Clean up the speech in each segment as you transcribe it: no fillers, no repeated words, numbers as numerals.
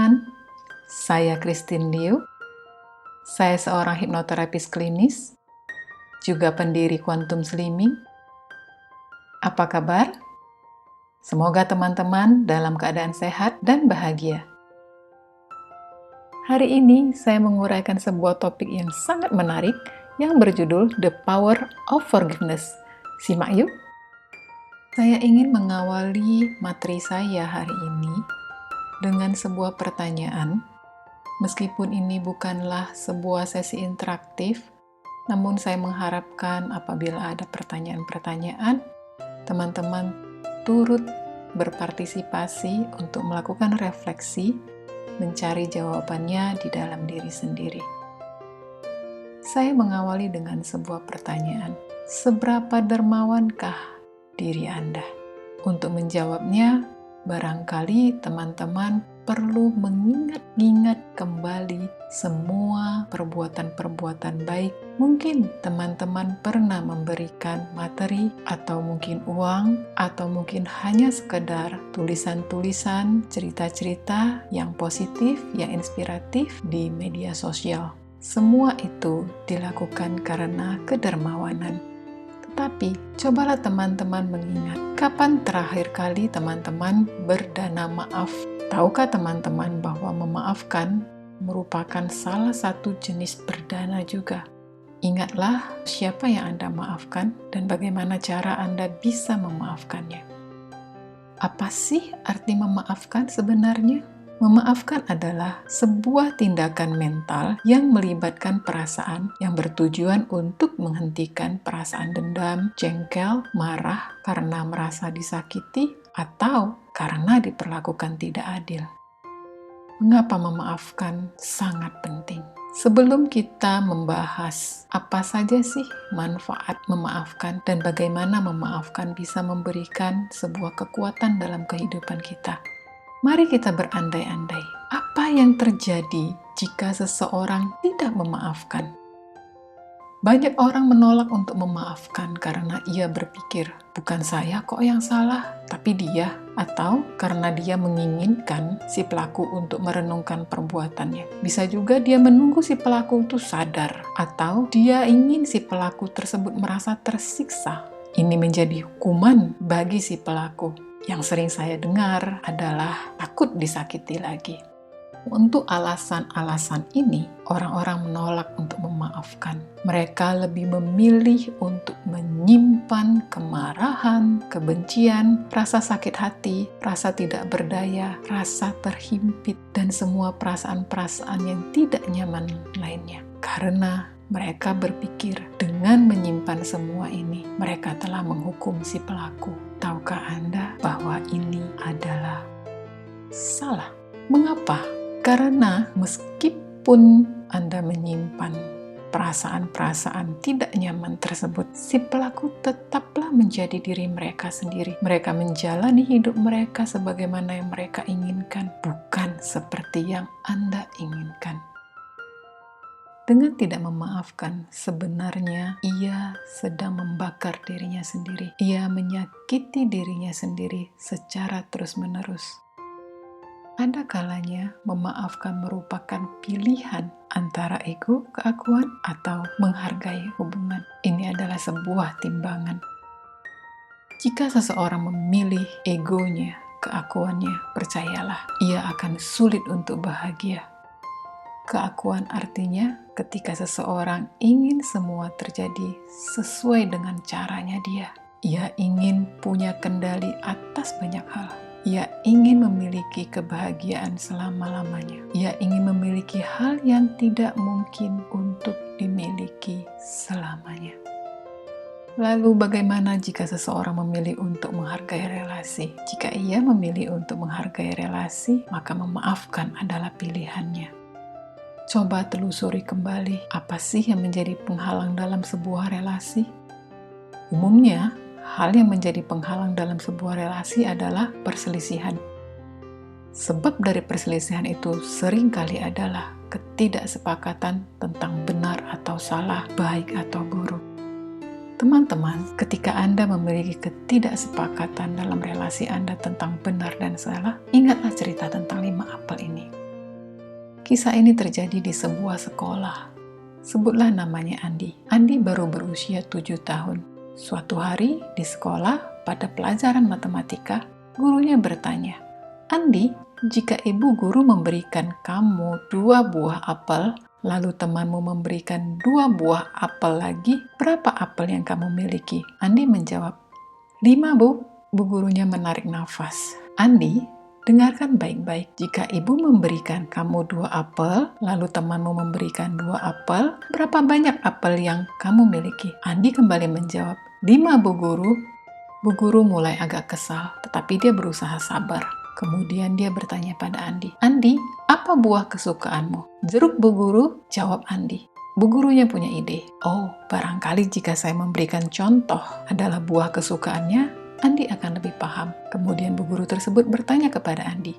teman-teman, saya Christine Liu. Saya seorang hipnoterapis klinis, juga pendiri Quantum Slimming. Apa kabar? Semoga teman-teman dalam keadaan sehat dan bahagia. Hari ini saya menguraikan sebuah topik yang sangat menarik yang berjudul The Power of Forgiveness. Simak yuk! Saya ingin mengawali materi saya hari ini dengan sebuah pertanyaan. Meskipun ini bukanlah sebuah sesi interaktif, namun saya mengharapkan apabila ada pertanyaan-pertanyaan, teman-teman turut berpartisipasi untuk melakukan refleksi, mencari jawabannya di dalam diri sendiri. Saya mengawali dengan sebuah pertanyaan, seberapa dermawankah diri Anda? Untuk menjawabnya, barangkali teman-teman perlu mengingat-ingat kembali semua perbuatan-perbuatan baik. Mungkin teman-teman pernah memberikan materi, atau mungkin uang, atau mungkin hanya sekedar tulisan-tulisan, cerita-cerita yang positif, yang inspiratif di media sosial. Semua itu dilakukan karena kedermawanan. Tetapi, cobalah teman-teman mengingat, kapan terakhir kali teman-teman berdana maaf? Tahukah teman-teman bahwa memaafkan merupakan salah satu jenis berdana juga? Ingatlah siapa yang Anda maafkan dan bagaimana cara Anda bisa memaafkannya. Apa sih arti memaafkan sebenarnya? Memaafkan adalah sebuah tindakan mental yang melibatkan perasaan yang bertujuan untuk menghentikan perasaan dendam, jengkel, marah karena merasa disakiti, atau karena diperlakukan tidak adil. Mengapa memaafkan sangat penting? Sebelum kita membahas apa saja sih manfaat memaafkan dan bagaimana memaafkan bisa memberikan sebuah kekuatan dalam kehidupan kita, mari kita berandai-andai, apa yang terjadi jika seseorang tidak memaafkan? Banyak orang menolak untuk memaafkan karena ia berpikir, bukan saya kok yang salah, tapi dia. Atau karena dia menginginkan si pelaku untuk merenungkan perbuatannya. Bisa juga dia menunggu si pelaku itu sadar, atau dia ingin si pelaku tersebut merasa tersiksa. Ini menjadi hukuman bagi si pelaku. Yang sering saya dengar adalah takut disakiti lagi. Untuk alasan-alasan ini, orang-orang menolak untuk memaafkan. Mereka lebih memilih untuk menyimpan kemarahan, kebencian, rasa sakit hati, rasa tidak berdaya, rasa terhimpit, dan semua perasaan-perasaan yang tidak nyaman lainnya. Karena mereka berpikir dengan menyimpan semua ini, mereka telah menghukum si pelaku. Tahukah Anda bahwa ini adalah salah? Mengapa? Karena meskipun Anda menyimpan perasaan-perasaan tidak nyaman tersebut, si pelaku tetaplah menjadi diri mereka sendiri. Mereka menjalani hidup mereka sebagaimana yang mereka inginkan, bukan seperti yang Anda inginkan. Dengan tidak memaafkan, sebenarnya ia sedang membakar dirinya sendiri. Ia menyakiti dirinya sendiri secara terus-menerus. Ada kalanya memaafkan merupakan pilihan antara ego, keakuan, atau menghargai hubungan. Ini adalah sebuah timbangan. Jika seseorang memilih egonya, keakuannya, percayalah, ia akan sulit untuk bahagia. Keakuan artinya ketika seseorang ingin semua terjadi sesuai dengan caranya dia. Ia ingin punya kendali atas banyak hal. Ia ingin memiliki kebahagiaan selama-lamanya. Ia ingin memiliki hal yang tidak mungkin untuk dimiliki selamanya. Lalu bagaimana jika seseorang memilih untuk menghargai relasi? Jika ia memilih untuk menghargai relasi, maka memaafkan adalah pilihannya. Coba telusuri kembali, apa sih yang menjadi penghalang dalam sebuah relasi? Umumnya, hal yang menjadi penghalang dalam sebuah relasi adalah perselisihan. Sebab dari perselisihan itu seringkali adalah ketidaksepakatan tentang benar atau salah, baik atau buruk. Teman-teman, ketika Anda memiliki ketidaksepakatan dalam relasi Anda tentang benar dan salah, ingatlah cerita tentang 5 apel ini. Kisah ini terjadi di sebuah sekolah. Sebutlah namanya Andi. Andi baru berusia 7 tahun. Suatu hari di sekolah, pada pelajaran matematika, gurunya bertanya, "Andi, jika ibu guru memberikan kamu 2 buah apel, lalu temanmu memberikan 2 buah apel lagi, berapa apel yang kamu miliki?" Andi menjawab, 5, Bu. Bu gurunya menarik nafas. Andi, dengarkan baik-baik. Jika ibu memberikan kamu 2 apel, lalu temanmu memberikan 2 apel, berapa banyak apel yang kamu miliki? Andi kembali menjawab, 5, Bu Guru. Bu Guru mulai agak kesal, tetapi dia berusaha sabar. Kemudian dia bertanya pada Andi, "Andi, apa buah kesukaanmu?" "Jeruk, Bu Guru," jawab Andi. Bu gurunya punya ide. "Oh, barangkali jika saya memberikan contoh adalah buah kesukaannya, Andi akan lebih paham." Kemudian bu guru tersebut bertanya kepada Andi,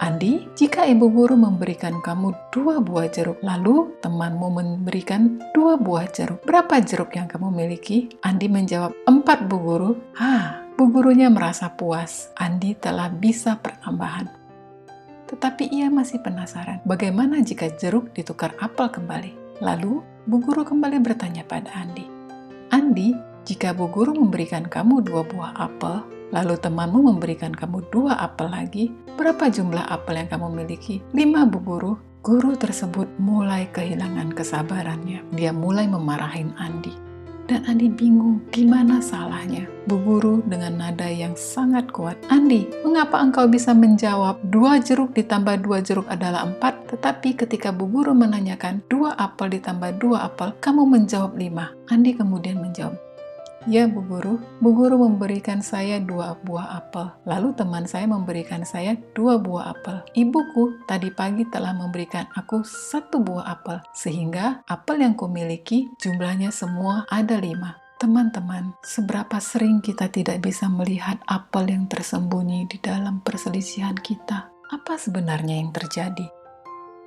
"Andi, jika ibu guru memberikan kamu 2 buah jeruk, lalu temanmu memberikan 2 buah jeruk, berapa jeruk yang kamu miliki?" Andi menjawab, 4, Bu Guru. Bu gurunya merasa puas. Andi telah bisa pertambahan. Tetapi ia masih penasaran, bagaimana jika jeruk ditukar apel kembali? Lalu, bu guru kembali bertanya pada Andi, "Andi, jika bu guru memberikan kamu 2 buah apel, lalu temanmu memberikan kamu 2 apel lagi, berapa jumlah apel yang kamu miliki?" 5, Bu Guru. Guru tersebut mulai kehilangan kesabarannya. Dia mulai memarahin Andi. Dan Andi bingung, gimana salahnya? Bu Guru dengan nada yang sangat kuat, "Andi, mengapa engkau bisa menjawab 2 jeruk ditambah 2 jeruk adalah 4, tetapi ketika Bu Guru menanyakan 2 apel ditambah 2 apel, kamu menjawab 5. Andi kemudian menjawab, "Ya Bu Guru memberikan saya 2 buah apel, lalu teman saya memberikan saya 2 buah apel. Ibuku tadi pagi telah memberikan aku 1 buah apel, sehingga apel yang kumiliki jumlahnya semua ada 5. Teman-teman, seberapa sering kita tidak bisa melihat apel yang tersembunyi di dalam perselisihan kita? Apa sebenarnya yang terjadi?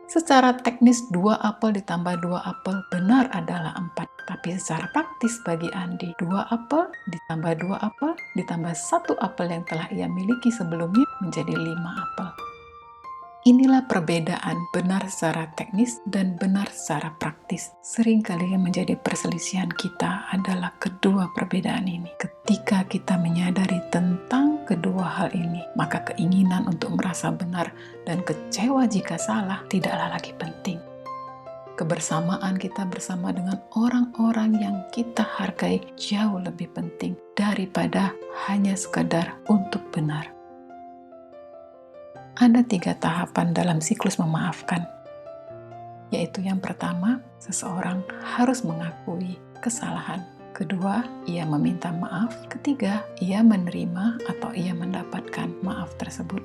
Secara teknis 2 apel ditambah 2 apel benar adalah 4. Tapi secara praktis bagi Andi, 2 apel ditambah 2 apel ditambah 1 apel yang telah ia miliki sebelumnya menjadi 5 apel. Inilah perbedaan benar secara teknis dan benar secara praktis. Seringkali yang menjadi perselisihan kita adalah kedua perbedaan ini. Ketika kita menyadari tentang kedua hal ini, maka keinginan untuk merasa benar dan kecewa jika salah tidaklah lagi penting. Kebersamaan kita bersama dengan orang-orang yang kita hargai jauh lebih penting daripada hanya sekadar untuk benar. Ada 3 tahapan dalam siklus memaafkan, yaitu yang pertama, seseorang harus mengakui kesalahan. Kedua, ia meminta maaf. Ketiga, ia menerima atau ia mendapatkan maaf tersebut.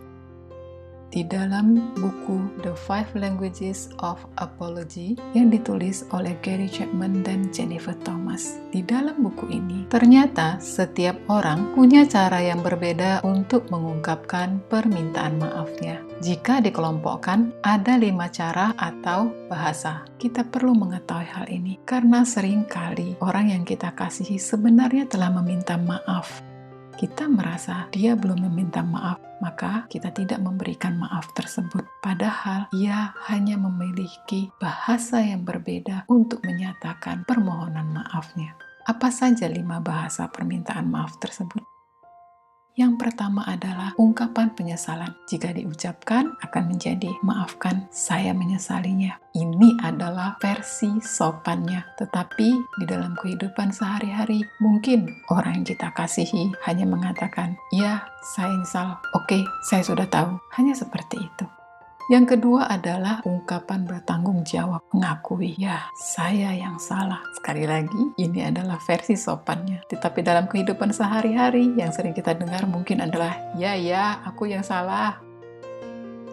Di dalam buku The 5 Languages of Apology yang ditulis oleh Gary Chapman dan Jennifer Thomas. Di dalam buku ini, ternyata setiap orang punya cara yang berbeda untuk mengungkapkan permintaan maafnya. Jika dikelompokkan, ada 5 cara atau bahasa. Kita perlu mengetahui hal ini, karena seringkali orang yang kita kasihi sebenarnya telah meminta maaf. Kita merasa dia belum meminta maaf, maka kita tidak memberikan maaf tersebut. Padahal ia hanya memiliki bahasa yang berbeda untuk menyatakan permohonan maafnya. Apa saja 5 bahasa permintaan maaf tersebut? Yang pertama adalah ungkapan penyesalan. Jika diucapkan, akan menjadi maafkan, saya menyesalinya. Ini adalah versi sopannya. Tetapi di dalam kehidupan sehari-hari, mungkin orang yang kita kasihi hanya mengatakan, ya, saya nyesal. Oke, saya sudah tahu. Hanya seperti itu. Yang kedua adalah ungkapan bertanggung jawab, mengakui, ya, saya yang salah. Sekali lagi, ini adalah versi sopannya. Tetapi dalam kehidupan sehari-hari, yang sering kita dengar mungkin adalah, ya, aku yang salah.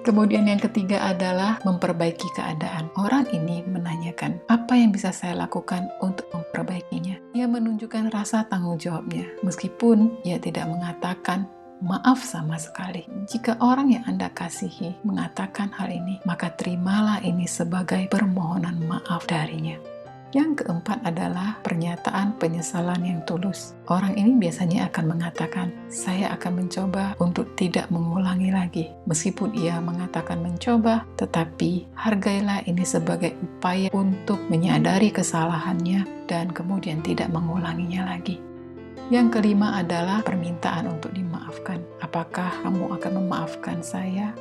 Kemudian yang ketiga adalah memperbaiki keadaan. Orang ini menanyakan, apa yang bisa saya lakukan untuk memperbaikinya? Ia menunjukkan rasa tanggung jawabnya, meskipun ia tidak mengatakan maaf sama sekali. Jika orang yang Anda kasihi mengatakan hal ini, maka terimalah ini sebagai permohonan maaf darinya. Yang keempat adalah pernyataan penyesalan yang tulus. Orang ini biasanya akan mengatakan, saya akan mencoba untuk tidak mengulangi lagi. Meskipun ia mengatakan mencoba, tetapi hargailah ini sebagai upaya untuk menyadari kesalahannya dan kemudian tidak mengulanginya lagi. Yang kelima adalah permintaan untuk dimaafkan. Apakah kamu akan memaafkan saya?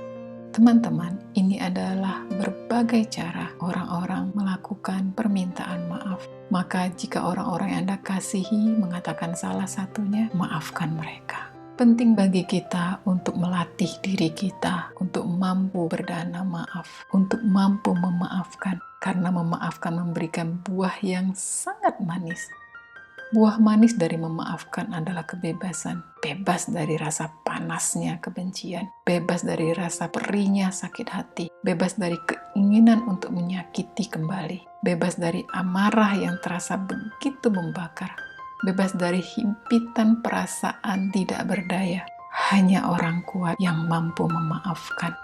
Teman-teman, ini adalah berbagai cara orang-orang melakukan permintaan maaf. Maka jika orang-orang yang Anda kasihi mengatakan salah satunya, maafkan mereka. Penting bagi kita untuk melatih diri kita, untuk mampu berdana maaf, untuk mampu memaafkan. Karena memaafkan memberikan buah yang sangat manis. Buah manis dari memaafkan adalah kebebasan. Bebas dari rasa panasnya kebencian. Bebas dari rasa perihnya sakit hati. Bebas dari keinginan untuk menyakiti kembali. Bebas dari amarah yang terasa begitu membakar. Bebas dari himpitan perasaan tidak berdaya. Hanya orang kuat yang mampu memaafkan.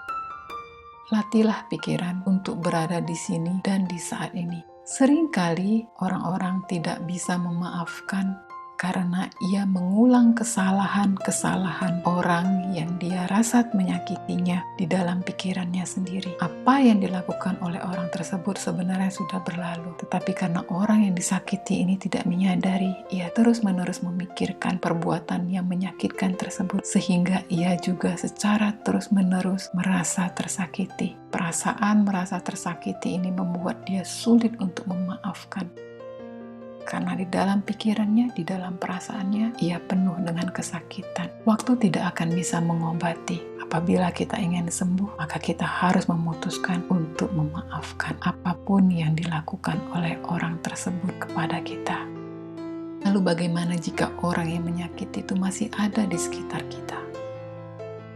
Latihlah pikiran untuk berada di sini dan di saat ini. Seringkali orang-orang tidak bisa memaafkan karena ia mengulang kesalahan-kesalahan orang yang dia rasa menyakitinya di dalam pikirannya sendiri. Apa yang dilakukan oleh orang tersebut sebenarnya sudah berlalu, tetapi karena orang yang disakiti ini tidak menyadari, ia terus-menerus memikirkan perbuatan yang menyakitkan tersebut, sehingga ia juga secara terus-menerus merasa tersakiti. Perasaan merasa tersakiti ini membuat dia sulit untuk memaafkan. Karena di dalam pikirannya, di dalam perasaannya, ia penuh dengan kesakitan. Waktu tidak akan bisa mengobati. Apabila kita ingin sembuh, maka kita harus memutuskan untuk memaafkan apapun yang dilakukan oleh orang tersebut kepada kita. Lalu bagaimana jika orang yang menyakiti itu masih ada di sekitar kita?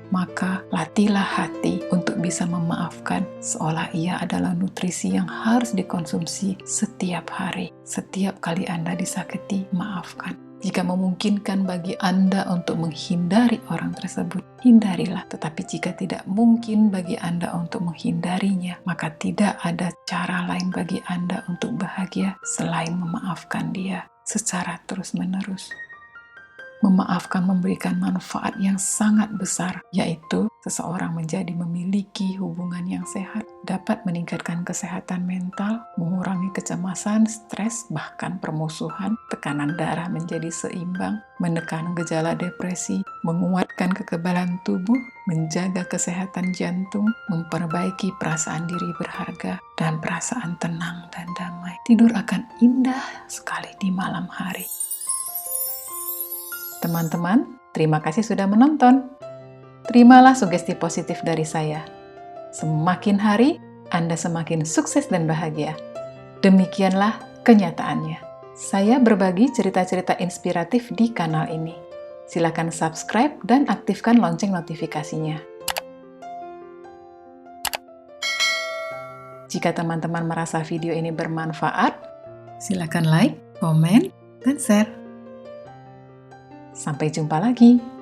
Maka latihlah hati untuk bisa memaafkan seolah ia adalah nutrisi yang harus dikonsumsi setiap hari. Setiap kali Anda disakiti, maafkan. Jika memungkinkan bagi Anda untuk menghindari orang tersebut, hindarilah. Tetapi jika tidak mungkin bagi Anda untuk menghindarinya, maka tidak ada cara lain bagi Anda untuk bahagia selain memaafkan dia secara terus-menerus. Memaafkan memberikan manfaat yang sangat besar, yaitu seseorang menjadi memiliki hubungan yang sehat, dapat meningkatkan kesehatan mental, mengurangi kecemasan, stres, bahkan permusuhan, tekanan darah menjadi seimbang, menekan gejala depresi, menguatkan kekebalan tubuh, menjaga kesehatan jantung, memperbaiki perasaan diri berharga, dan perasaan tenang dan damai. Tidur akan indah sekali di malam hari. Teman-teman, terima kasih sudah menonton. Terimalah sugesti positif dari saya. Semakin hari, Anda semakin sukses dan bahagia. Demikianlah kenyataannya. Saya berbagi cerita-cerita inspiratif di kanal ini. Silakan subscribe dan aktifkan lonceng notifikasinya. Jika teman-teman merasa video ini bermanfaat, silakan like, komen, dan share. Sampai jumpa lagi.